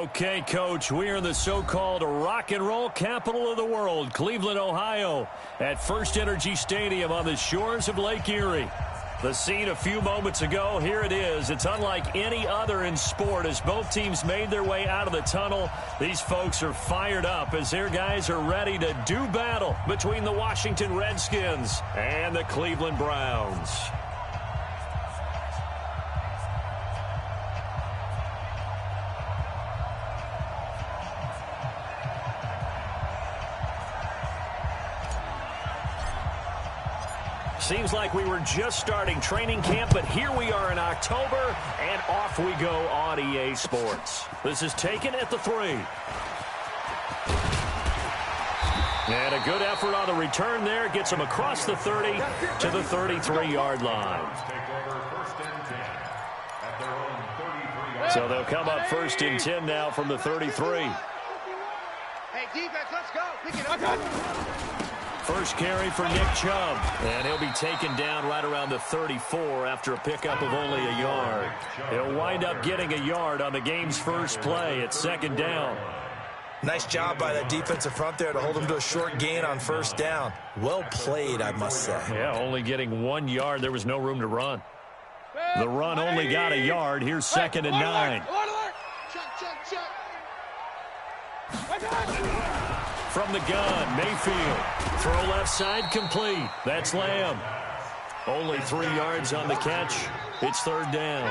Okay, Coach, we are in the so-called rock and roll capital of the world, Cleveland, Ohio, at First Energy Stadium on the shores of Lake Erie. The scene a few moments ago, here it is. It's unlike any other in sport as both teams made their way out of the tunnel. These folks are fired up as their guys are ready to do battle between the Washington Redskins and the Cleveland Browns. Seems like we were just starting training camp, but here we are in October, and off we go on EA Sports. This is taken at the 3. And a good effort on the return there. Gets him across the 30 to the 33-yard line. So they'll come up 1st and 10 now from the 33. Hey, defense, let's go. Pick it up. First carry for Nick Chubb, and he'll be taken down right around the 34 after a pickup of only a yard. He'll wind up getting a yard on the game's first play. It's 2nd down. Nice job by that defensive front there to hold him to a short gain on 1st down. Well played, I must say. Yeah, only getting 1 yard. There was no room to run. The run only got a yard. Here's 2nd and 9. From the gun, Mayfield. Throw left side, complete. That's Lamb. Only 3 yards on the catch. It's 3rd down.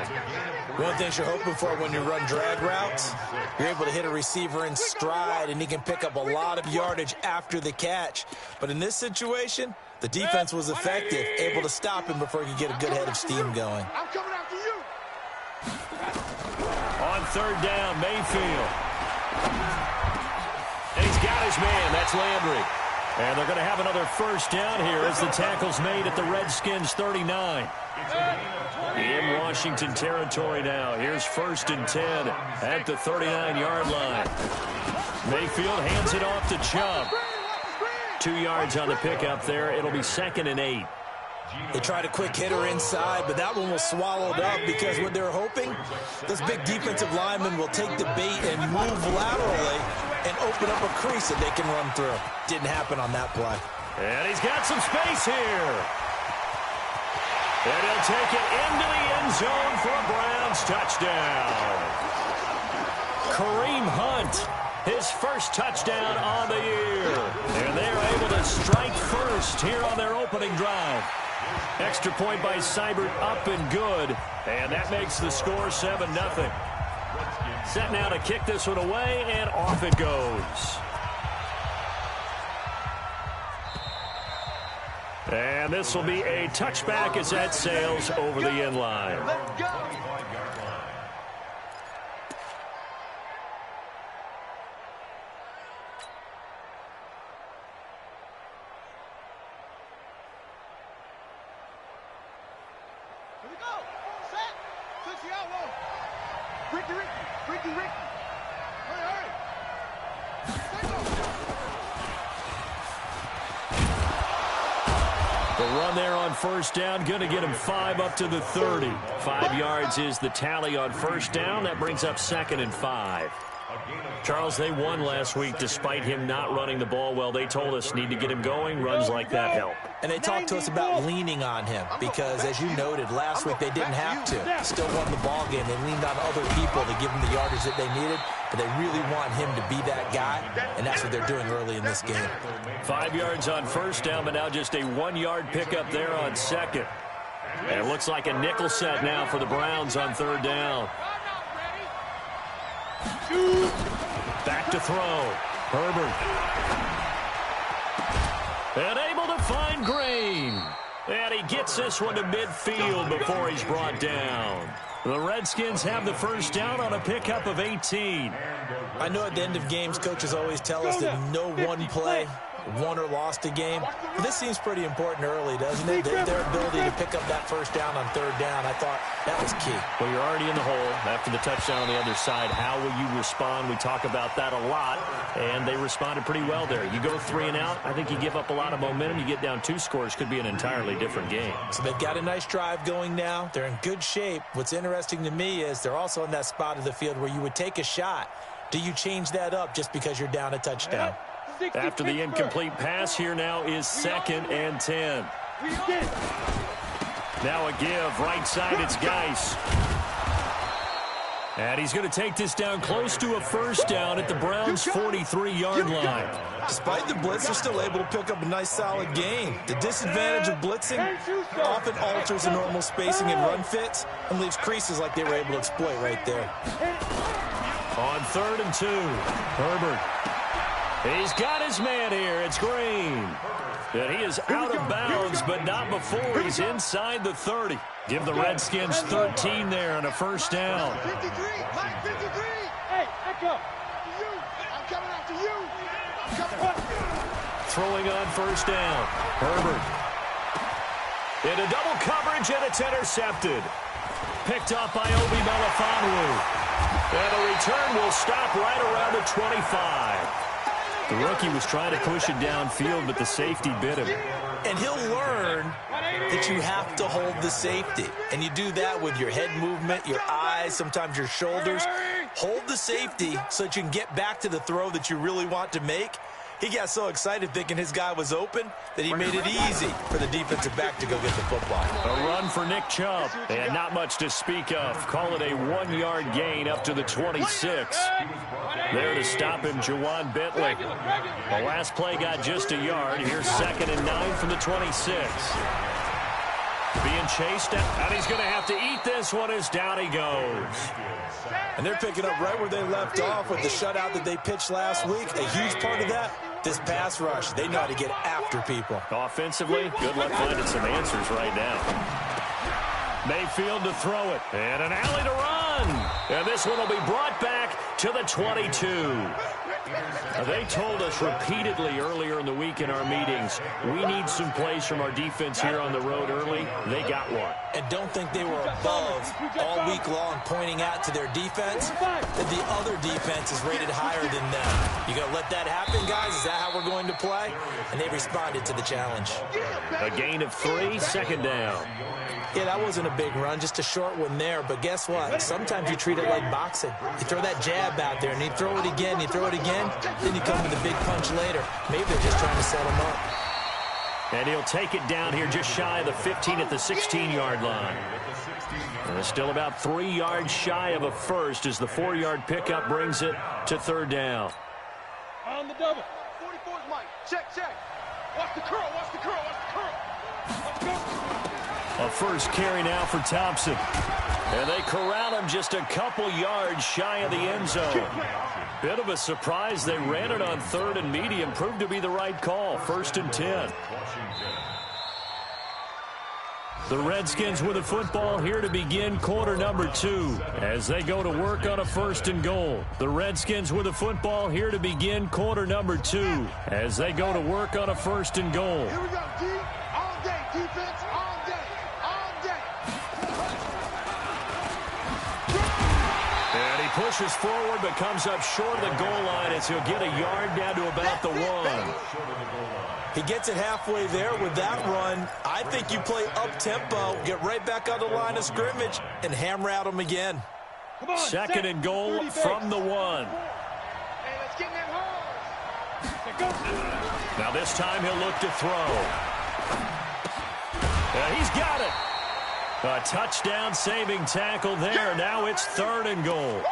One thing you're hoping for when you run drag routes, you're able to hit a receiver in stride, and he can pick up a lot of yardage after the catch. But in this situation, the defense was effective, able to stop him before he could get a good head of steam going. I'm coming after you. On 3rd down, Mayfield. And he's got his man. That's Landry. And they're going to have another 1st down here as the tackle's made at the Redskins' 39. In Washington territory now. Here's 1st and 10 at the 39-yard line. Mayfield hands it off to Chubb. 2 yards on the pickup there. It'll be 2nd and 8. They tried a quick hitter inside, but that one was swallowed up because what they're hoping, this big defensive lineman will take the bait and move laterally and open up a crease that they can run through. Didn't happen on that play. And he's got some space here. And he'll take it into the end zone for a Browns touchdown. Kareem Hunt, his first touchdown on the year. And they're able to strike first here on their opening drive. Extra point by Seibert, up and good. And that makes the score 7-0. Set now to kick this one away, and off it goes. And this will be a touchback as that sails over the end line. Let's go. Here we go. Set. Push you out low. Ricky. Hurry. The run there on 1st down, going to get him 5 up to the 30. 5 yards is the tally on 1st down. That brings up 2nd and 5. Charles, they won last week despite him not running the ball well. They told us need to get him going. Runs like that help. And they talked to us about leaning on him because, as you noted, last week they didn't have to. Still won the ball game. They leaned on other people to give them the yardage that they needed, but they really want him to be that guy, and that's what they're doing early in this game. 5 yards on 1st down, but now just a 1-yard pickup there on 2nd. And it looks like a nickel set now for the Browns on 3rd down. Back to throw. Herbert. And able to find Green. And he gets this one to midfield before he's brought down. The Redskins have the 1st down on a pickup of 18. I know at the end of games, coaches always tell us that no one play won or lost a game. But this seems pretty important early, doesn't it? Their ability to pick up that 1st down on 3rd down, I thought that was key. Well, you're already in the hole after the touchdown on the other side. How will you respond? We talk about that a lot, and they responded pretty well there. You go 3 and out, I think you give up a lot of momentum. You get down 2 scores, could be an entirely different game. So they've got a nice drive going now. They're in good shape. What's interesting to me is they're also in that spot of the field where you would take a shot do you change that up just because you're down a touchdown? After the incomplete pass, here now is 2nd and 10. Now a give. Right side, it's Geis. And he's going to take this down close to a first down at the Browns' 43-yard line. Despite the blitz, they're still able to pick up a nice, solid gain. The disadvantage of blitzing often alters the normal spacing and run fits and leaves creases like they were able to exploit right there. On 3rd and 2, Herbert. He's got his man here. It's Green. And he is out of bounds, but not before he's inside the 30. Give the Redskins 13 there and a first down. 53, Mike 53. Hey, Echo. I'm coming after you. I'm coming. Throwing on first down. Herbert. Into double coverage, and it's intercepted. Picked up by Obi Melifonwu. And the return will stop right around the 25. The rookie was trying to push it downfield, but the safety bit him. And he'll learn that you have to hold the safety. And you do that with your head movement, your eyes, sometimes your shoulders. Hold the safety so that you can get back to the throw that you really want to make. He got so excited thinking his guy was open that he made it easy for the defensive back to go get the football. A run for Nick Chubb, and not much to speak of. Call it a 1-yard gain up to the 26. There to stop him, Jawan Bentley. The last play got just a yard. Here's 2nd and 9 from the 26. Being chased, and he's going to have to eat this one as down he goes. And they're picking up right where they left off with the shutout that they pitched last week. A huge part of that, this pass rush. They know how to get after people. Offensively, good luck finding some answers right now. Mayfield to throw it, and an alley to run. And this one will be brought back to the 22. They told us repeatedly earlier in the week in our meetings, we need some plays from our defense here on the road early. They got one. And don't think they were above all week long pointing out to their defense that the other defense is rated higher than them. You going to let that happen, guys? Is that how we're going to play? And they responded to the challenge. A gain of 3, 2nd down. Yeah, that wasn't a big run, just a short one there. But guess what? Sometimes you treat it like boxing. You throw that jab out there, and you throw it again, you throw it again, then you come with a big punch later. Maybe they're just trying to set him up. And he'll take it down here just shy of the 15 at the 16-yard line. And still about 3 yards shy of a first as the 4-yard pickup brings it to 3rd down. On the double. 44's Mike. Check. Watch the curl, watch the curl, watch the curl. Let's go. A first carry now for Thompson. And they corral him just a couple yards shy of the end zone. Bit of a surprise. They ran it on 3rd and medium. Proved to be the right call. 1st and 10. The Redskins with the football here to begin quarter number 2 as they go to work on a 1st and goal. The Redskins with the football here to begin quarter number 2 as they go to work on a 1st and goal. Here we go, D. All day, defense, all day. And he pushes forward but comes up short of the goal line as he'll get a yard down to about the 1. He gets it halfway there with that run. I think you play up-tempo, get right back on the line of scrimmage, and hammer at him again. 2nd and goal from the 1. Hey, let's get in that hole. Now this time he'll look to throw. He's got it. A touchdown-saving tackle there. Now it's 3rd and goal.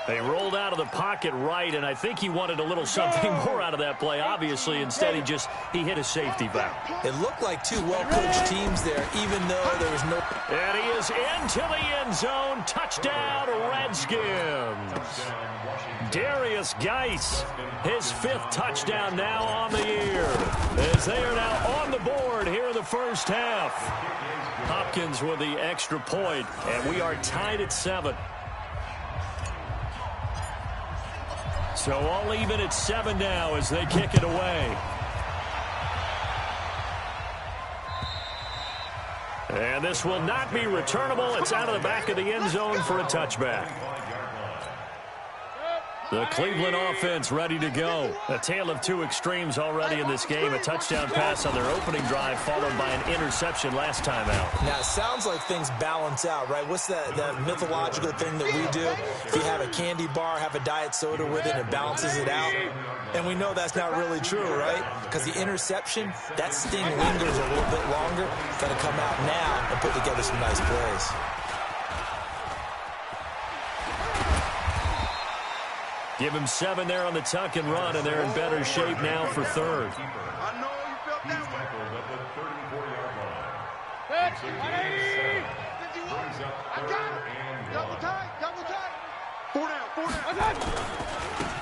They rolled out of the pocket right, and I think he wanted a little something more out of that play. Obviously, instead he hit a safety valve. It looked like two well-coached teams there, even though there was no... And he is into the end zone. Touchdown, Redskins. Darius Geis, his 5th touchdown now on the year. As they are now on the board here in the first half. Hopkins with the extra point, and we are tied at 7. So all even at 7 now as they kick it away. And this will not be returnable. It's out of the back of the end zone for a touchback. The Cleveland offense ready to go. A tale of two extremes already in this game. A touchdown pass on their opening drive followed by an interception last time out. Now, it sounds like things balance out, right? What's that mythological thing that we do? If you have a candy bar, have a diet soda with it, it balances it out. And we know that's not really true, right? Because the interception, that sting lingers a little bit longer. Got to come out now and put together some nice plays. Give him 7 there on the tuck and run, and they're in better shape now for third. I know you felt that way. I got it. Double tight, double tight. 4 down, 4 down. I got it.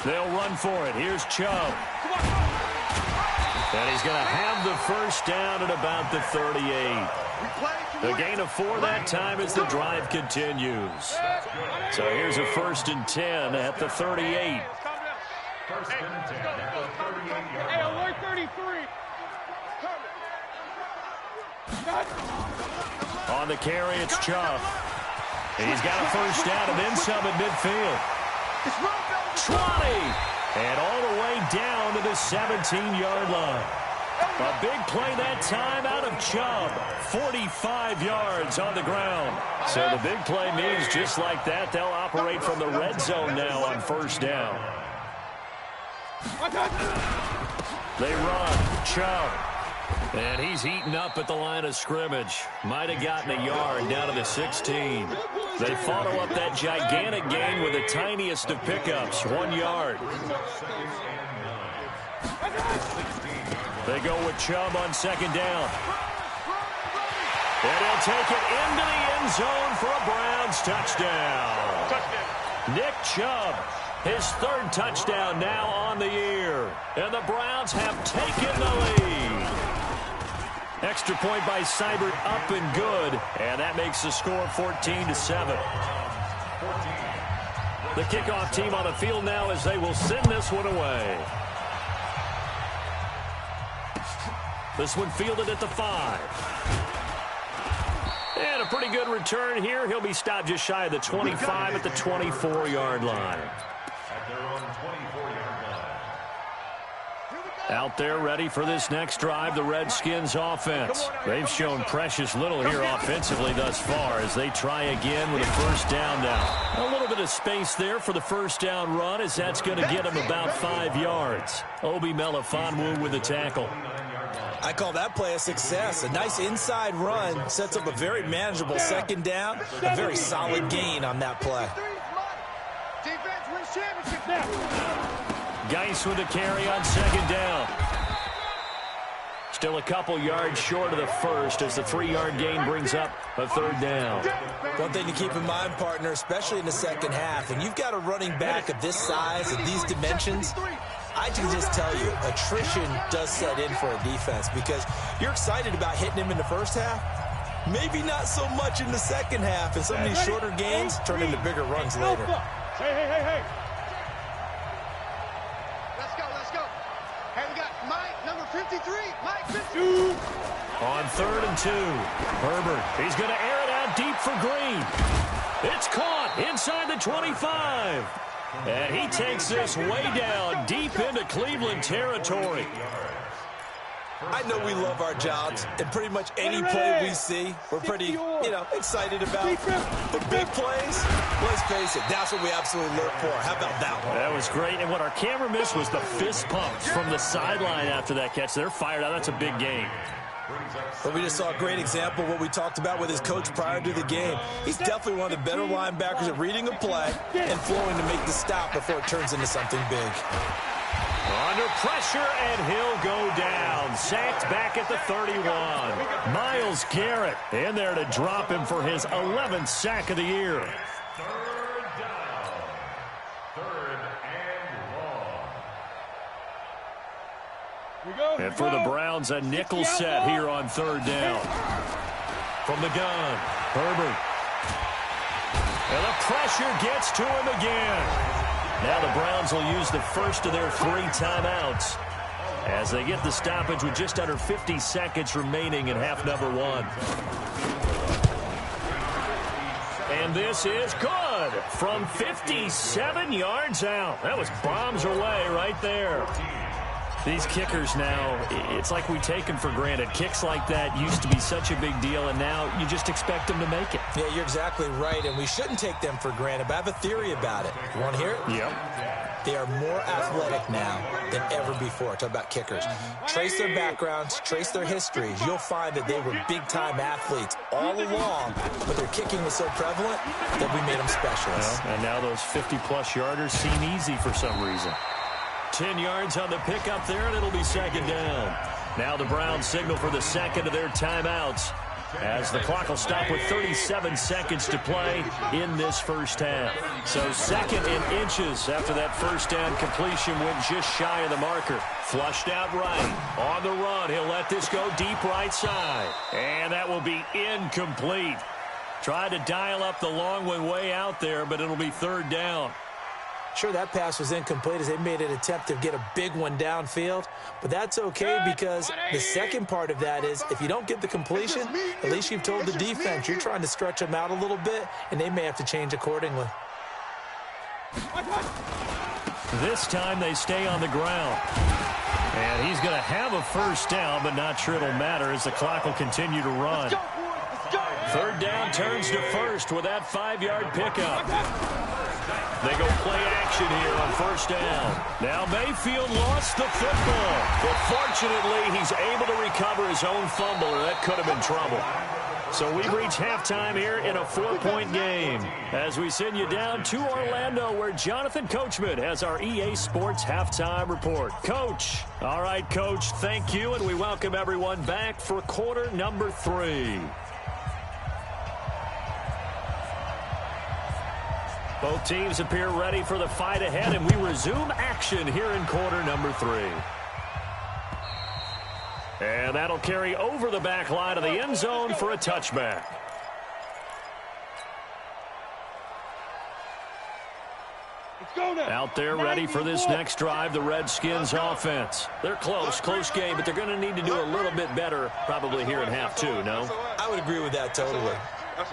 They'll run for it. Here's Chubb. And he's going to have the first down at about the 38. The gain of 4 that time as the drive continues. So here's a 1st and 10 at the 38. Hey, alert 33. On the carry, it's Chubb. He's got a first down and then some at midfield. 20. And all the way down to the 17-yard line. A big play that time out of Chubb. 45 yards on the ground. So the big play means just like that, they'll operate from the red zone now on first down. They run. Chubb. And he's eaten up at the line of scrimmage. Might have gotten a yard down to the 16. They follow up that gigantic gain with the tiniest of pickups, 1 yard. They go with Chubb on second down. And he'll take it into the end zone for a Browns touchdown. Nick Chubb, his 3rd touchdown now on the year. And the Browns have taken the lead. Extra point by Seibert up and good. And that makes the score 14-7. The kickoff team on the field now as they will send this one away. This one fielded at the 5. And a pretty good return here. He'll be stopped just shy of the 25 at the 24-yard line. Out there ready for this next drive, the Redskins offense. They've shown precious little here offensively thus far as they try again with a first down now. A little bit of space there for the first down run as that's going to get him about 5 yards. Obi Melifonwu with the tackle. I call that play a success. A nice inside run sets up a very manageable second down. A very solid gain on that play. Defense wins championship now. Geis with the carry on second down. Still a couple yards short of the first as the 3-yard gain brings up a third down. One thing to keep in mind, partner, especially in the second half, and you've got a running back of this size and these dimensions, I can just tell you, attrition does set in for a defense because you're excited about hitting him in the first half. Maybe not so much in the second half, and some of these shorter gains turn into bigger runs later. Hey. Let's go. Hey, we got Mike, number 53. Mike, 52. On 3rd and 2. Herbert, he's going to air it out deep for Green. It's caught inside the 25. And he takes this way down deep into Cleveland territory. I know we love our jobs, and pretty much any play we see, we're pretty, excited about. The big plays, let's face it, that's what we absolutely look for. How about that one? That was great, and what our camera missed was the fist pumps from the sideline after that catch. They're fired out. That's a big game. But we just saw a great example of what we talked about with his coach prior to the game. He's definitely one of the better linebackers at reading a play and flowing to make the stop before it turns into something big. Under pressure, and he'll go down. Sacked back at the 31. Myles Garrett in there to drop him for his 11th sack of the year. Third down. 3rd and long. And for the Browns, a nickel set here on 3rd down. From the gun, Herbert. And the pressure gets to him again. Now the Browns will use the first of their 3 timeouts as they get the stoppage with just under 50 seconds remaining in half number 1. And this is good. good from 57 yards out. That was bombs away right there. These kickers now, it's like we take them for granted. Kicks like that used to be such a big deal, and now you just expect them to make it. Yeah, you're exactly right, and we shouldn't take them for granted, but I have a theory about it. You want to hear it? Yep. They are more athletic now than ever before. Talk about kickers. Trace their backgrounds, trace their histories. You'll find that they were big-time athletes all along, but their kicking was so prevalent that we made them specialists. And now those 50-plus yarders seem easy for some reason. 10 yards on the pickup there, and it'll be second down. Now the Browns signal for the second of their timeouts as the clock will stop with 37 seconds to play in this first half. So second and inches after that first down completion went just shy of the marker. Flushed out right. On the run, he'll let this go deep right side. And that will be incomplete. Tried to dial up the long one way out there, but it'll be third down. Sure, that pass was incomplete as they made an attempt to get a big one downfield, but that's okay because the second part of that is if you don't get the completion, at least you've told the defense you're trying to stretch them out a little bit, and they may have to change accordingly. This time they stay on the ground. And he's going to have a first down, but not sure it'll matter as the clock will continue to run. Third down turns to first with that 5-yard pickup. They go play action here on first down. Now Mayfield lost the football, but fortunately he's able to recover his own fumble, or that could have been trouble. So we've reached halftime here in a 4-point game as we send you down to Orlando where Jonathan Coachman has our EA Sports halftime report. Coach. All right, Coach, thank you, and we welcome everyone back for quarter number 3. Both teams appear ready for the fight ahead, and we resume action here in quarter number 3. And that'll carry over the back line of the end zone for a touchback. Out there ready for this next drive, the Redskins offense. They're close game, but they're going to need to do a little bit better probably here in half 2, no? I would agree with that totally.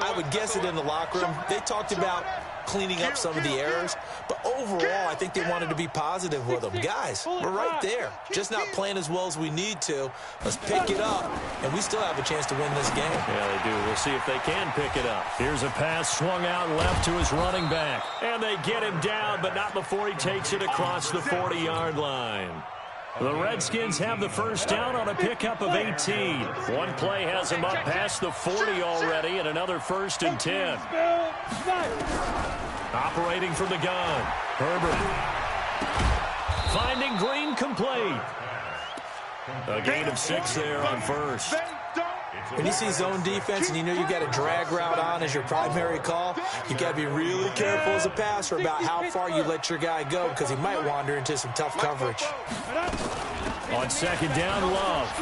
I would guess it in the locker room. They talked about cleaning up some of the errors, but overall, I think they wanted to be positive with them. Guys, we're right there. Just not playing as well as we need to. Let's pick it up, and we still have a chance to win this game. Yeah, they do. We'll see if they can pick it up. Here's a pass swung out left to his running back, and they get him down, but not before he takes it across the 40-yard line. The Redskins have the first down on a pickup of 18. One play has them up past the 40 already, and another 1st and 10. Operating from the gun, Herbert. Finding Green complete. A gain of 6 there on first. When you see zone defense and you know you've got a drag route on as your primary call, you've got to be really careful as a passer about how far you let your guy go because he might wander into some tough coverage. On second down, Love.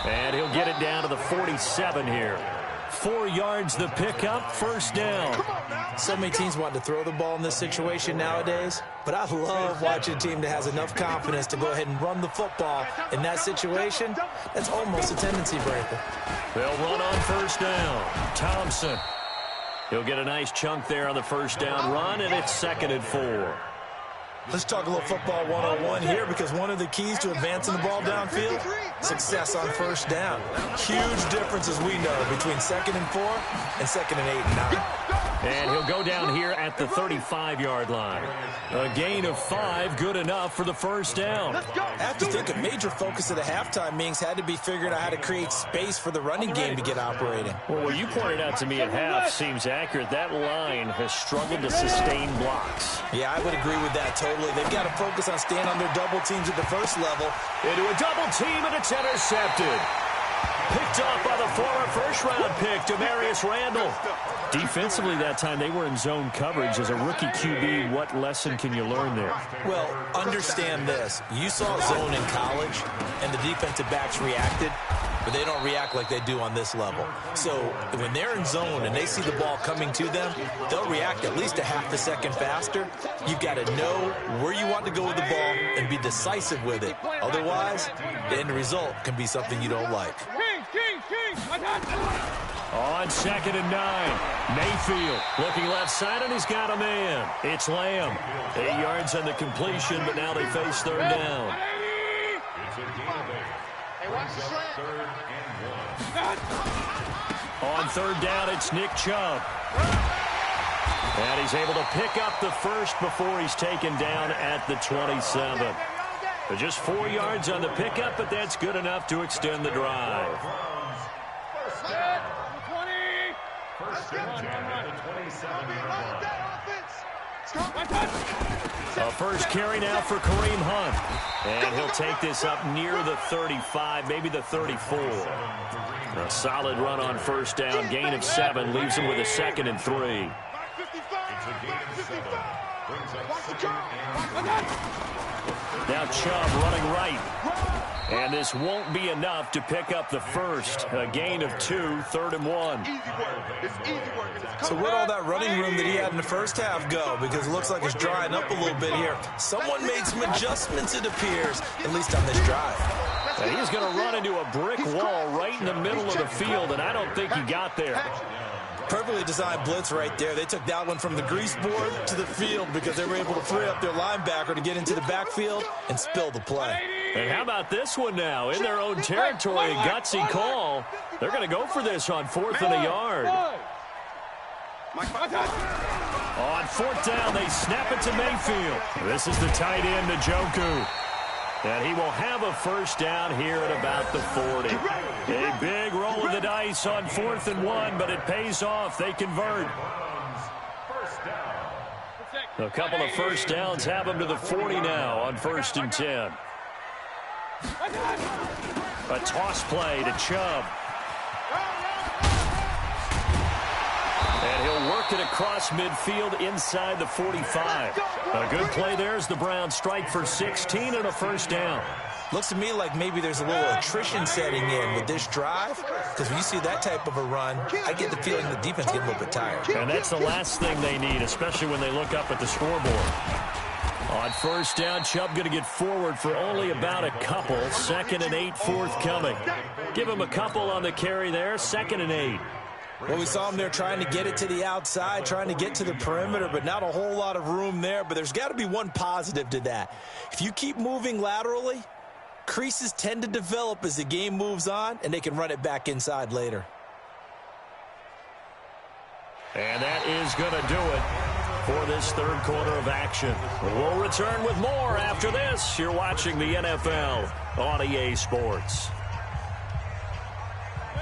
And he'll get it down to the 47 here. 4 yards the pickup, first down. So many teams want to throw the ball in this situation nowadays, but I love watching a team that has enough confidence to go ahead and run the football. In that situation, that's almost a tendency breaker. They'll run on first down. Thompson. He'll get a nice chunk there on the first down run, and it's 2nd and 4. Let's talk a little football 101 here because one of the keys to advancing the ball downfield, success on first down. Huge difference, as we know, between 2nd and 4 and 2nd and 8 and 9. And he'll go down here at the 35-yard line. A gain of 5, good enough for the first down. I have to think a major focus of the halftime meetings had to be figuring out how to create space for the running game to get operating. Well, what you pointed out to me at half seems accurate. That line has struggled to sustain blocks. Yeah, I would agree with that totally. They've got to focus on staying on their double teams at the first level. Into a double team, and it's intercepted. Picked off by the former first-round pick, Demarius Randall. Defensively that time, they were in zone coverage. As a rookie QB, what lesson can you learn there? Well, understand this. You saw zone in college, and the defensive backs reacted, but they don't react like they do on this level. So when they're in zone and they see the ball coming to them, they'll react at least a half a second faster. You've got to know where you want to go with the ball and be decisive with it. Otherwise, the end result can be something you don't like. On 2nd and 9, Mayfield looking left side, and he's got a man. It's Lamb. 8 yards on the completion, but now they face 3rd down. On 3rd down, it's Nick Chubb. And he's able to pick up the first before he's taken down at the 27. But just 4 yards on the pickup, but that's good enough to extend the drive. A first carry now for Kareem Hunt. And he'll take this up near the 35, maybe the 34. A solid run on 1st down, gain of 7, leaves him with a 2nd and 3. Now Chubb running right. And this won't be enough to pick up the first. A gain of 2, 3rd and 1. So where'd all that running room that he had in the first half go? Because it looks like it's drying up a little bit here. Someone made some adjustments, it appears, at least on this drive. And he's going to run into a brick wall right in the middle of the field, and I don't think he got there. Perfectly designed blitz right there. They took that one from the grease board to the field because they were able to free up their linebacker to get into the backfield and spill the play. And how about this one now? In their own territory, a gutsy call. They're going to go for this on 4th and a yard. On 4th down, they snap it to Mayfield. This is the tight end, Njoku. And he will have a first down here at about the 40. A big roll of the dice on 4th and 1, but it pays off. They convert. A couple of first downs have them to the 40 now on 1st and 10. A toss play to Chubb. And he'll work it across midfield inside the 45. A good play there as the Browns strike for 16 and a first down. Looks to me like maybe there's a little attrition setting in with this drive, because when you see that type of a run, I get the feeling the defense getting a little bit tired. And that's the last thing they need, especially when they look up at the scoreboard. On 1st down, Chubb going to get forward for only about a couple. 2nd and 8 forthcoming. Give him a couple on the carry there. 2nd and 8. Well, we saw him there trying to get it to the outside, trying to get to the perimeter, but not a whole lot of room there. But there's got to be one positive to that. If you keep moving laterally, creases tend to develop as the game moves on, and they can run it back inside later. And that is going to do it for this 3rd quarter of action. We'll return with more after this. You're watching the NFL on EA Sports.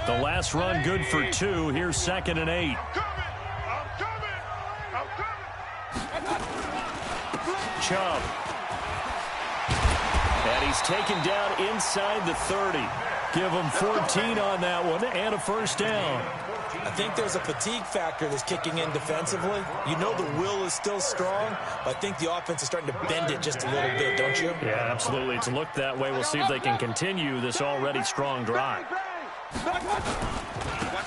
The last run good for 2. Here's 2nd and 8. Chubb. And he's taken down inside the 30. Give him 14 on that one and a first down. I think there's a fatigue factor that's kicking in defensively. You know the will is still strong, but I think the offense is starting to bend it just a little bit, don't you? Yeah, absolutely. It's looked that way. We'll see if they can continue this already strong drive.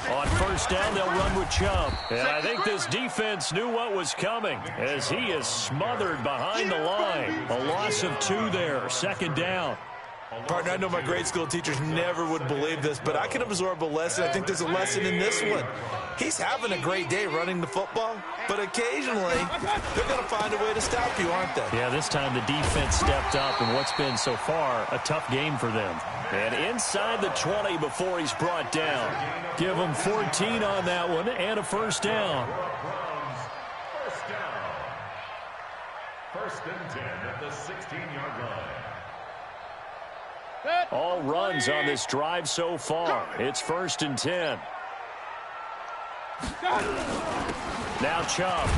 On 1st down, they'll run with Chubb. And I think this defense knew what was coming as he is smothered behind the line. A loss of 2 there. 2nd down. Partner, I know my grade school teachers never would believe this, but I can absorb a lesson. I think there's a lesson in this one. He's having a great day running the football, but occasionally they're going to find a way to stop you, aren't they? Yeah, this time the defense stepped up in what's been so far a tough game for them. And inside the 20 before he's brought down. Give him 14 on that one and a first down. First and 10 at the 16-yard line. All runs on this drive so far. It's 1st and 10. Now Chubb.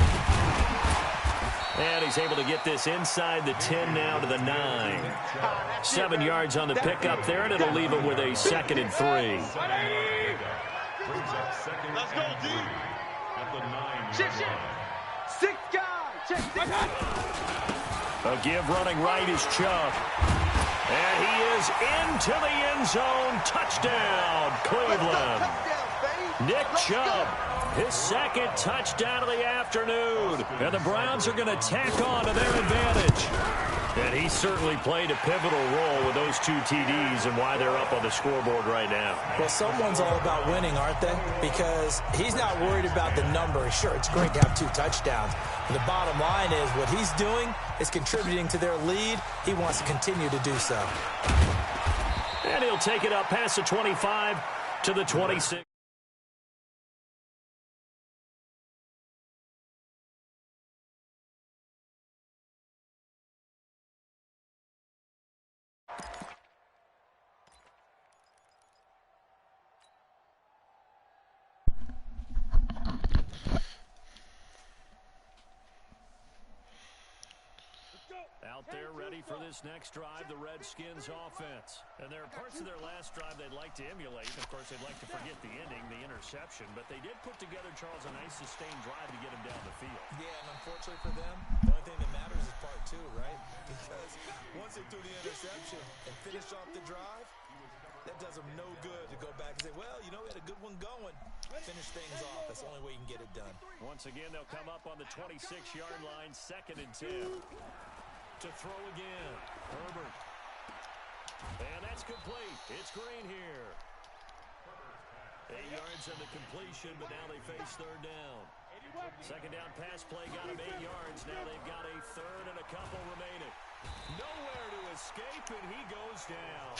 And he's able to get this inside the 10 now to the 9. 7 yards on the pickup there, and it'll leave him with a 2nd and 3. Let's go, D. At the 9-yard Check. line. 6 guys. Check. A give running right is Chubb. And he is into the end zone. Touchdown, Cleveland. Nick Chubb, his 2nd touchdown of the afternoon. And the Browns are going to tack on to their advantage. And he certainly played a pivotal role with those 2 TDs and why they're up on the scoreboard right now. Well, someone's all about winning, aren't they? Because he's not worried about the number. Sure, it's great to have 2 touchdowns. But the bottom line is what he's doing is contributing to their lead. He wants to continue to do so. And he'll take it up past the 25 to the 26. Out there ready for this next drive, the Redskins offense. And there are parts of their last drive they'd like to emulate. Of course, they'd like to forget the ending, the interception. But they did put together, Charles, a nice sustained drive to get him down the field. Yeah, and unfortunately for them, the only thing that matters is part 2, right? Because once they threw the interception and finished off the drive, that does them no good to go back and say, well, you know, we had a good one going. Finish things off. That's the only way you can get it done. Once again, they'll come up on the 26-yard line, 2nd and 10. To throw again. Herbert. And that's complete. It's Green here. 8 yards on the completion, but now they face 3rd down. 2nd down pass play got him 8 yards. Now they've got a 3rd and a couple remaining. Nowhere to escape, and he goes down.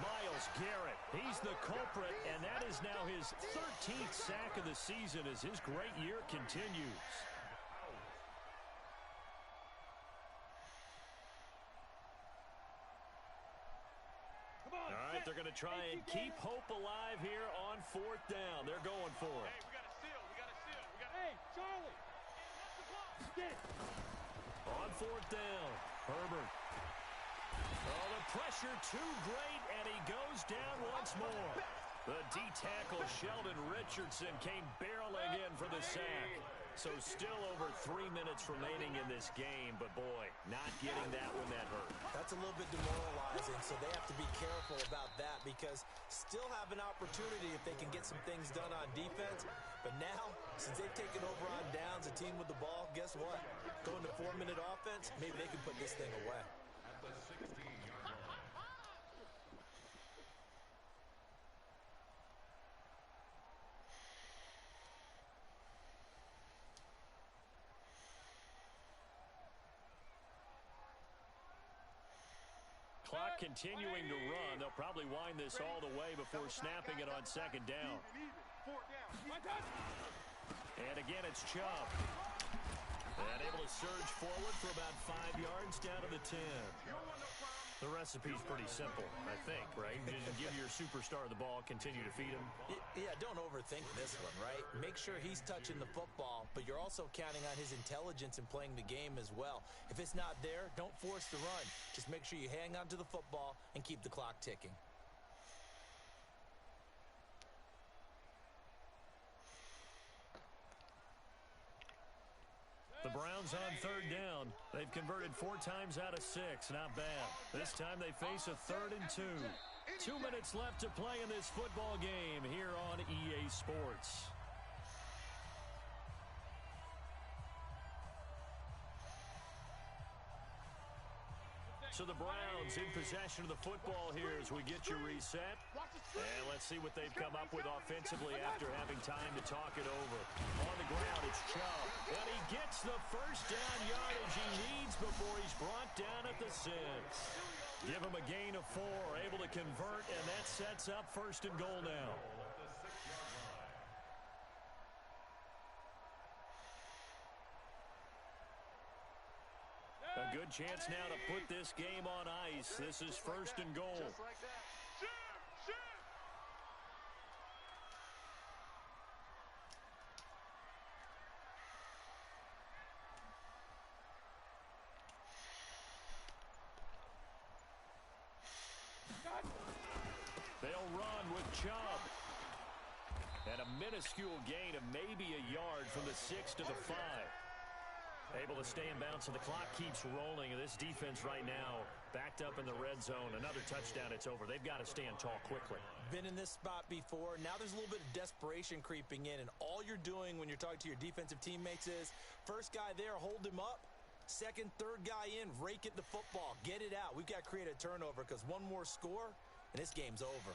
Myles Garrett, he's the culprit, and that is now his 13th sack of the season as his great year continues. All right, they're going to try and keep hope alive here on 4th down. They're going for it. Hey, we got a steal. Hey, Charlie. Stick. On 4th down, Herbert. Oh, the pressure too great, and he goes down once more. The D-tackle Sheldon Richardson came barreling in for the sack. So still over 3 minutes remaining in this game, but boy, not getting that one that hurt. That's a little bit demoralizing, so they have to be careful about that because still have an opportunity if they can get some things done on defense. But now, since they've taken over on downs, a team with the ball, guess what? Going to 4-minute offense, maybe they can put this thing away. At the 16-yard line. Clock continuing to run. They'll probably wind this all the way before snapping it on 2nd down. And again, it's Chubb. And able to surge forward for about 5 yards down to the 10. The recipe's pretty simple, I think, right? You just give your superstar the ball, continue to feed him. Yeah, don't overthink this one, right? Make sure he's touching the football, but you're also counting on his intelligence in playing the game as well. If it's not there, don't force the run. Just make sure you hang on to the football and keep the clock ticking. The Browns on 3rd down. They've converted 4 times out of 6. Not bad. This time they face a 3rd and 2. 2 minutes left to play in this football game here on EA Sports. So the Browns in possession of the football here as we get you reset. And let's see what they've come up with offensively after having time to talk it over. On the ground, it's Chubb. And he gets the first down yardage he needs before he's brought down at the 6. Give him a gain of 4, able to convert, and that sets up 1st and goal now. A good chance now to put this game on ice. This is 1st and goal. Just like that. Shoot! They'll run with Chubb. And a minuscule gain of maybe a yard from the 6 to the 5. Able to stay in bounds, so the clock keeps rolling. And this defense right now backed up in the red zone. Another touchdown, it's over. They've got to stand tall quickly. Been in this spot before. Now there's a little bit of desperation creeping in, and all you're doing when you're talking to your defensive teammates is, first guy there, hold him up, Second, third guy in, rake at the football. Get it out. We've got to create a turnover because one more score, and this game's over.